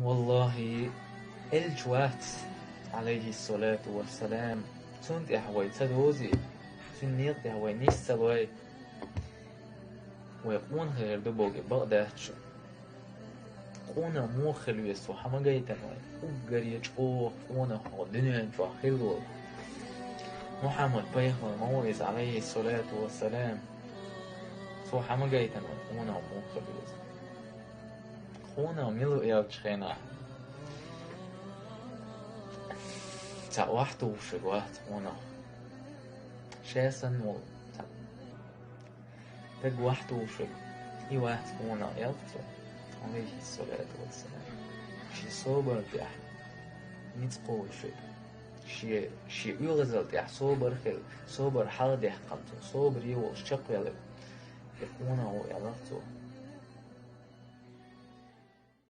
والله الجوات عليه الصلاة والسلام تونت إحوي تدوزي تنيط إحوي نيستلوي ويقون غير دبوغي بغداتشو قونا مو خلوي سوحا ما جايتن وقريج أوه قونا خودنين جو خلو محمد بيخو مويز عليه الصلاة والسلام سوحا ما جايتن قونا مو خلوي قونا ميلو إيوش خينا تا واحدو وشغوات قونا شاسن مول تق واحدو وشغ إي واحد قونا يلتو عليه الصلاة والسلام شي صوبر ديح نتقو شي يغزل ديح صوبر خل صوبر حال ديح قلتو صوبر يوش شق يلب يقونا ويلتو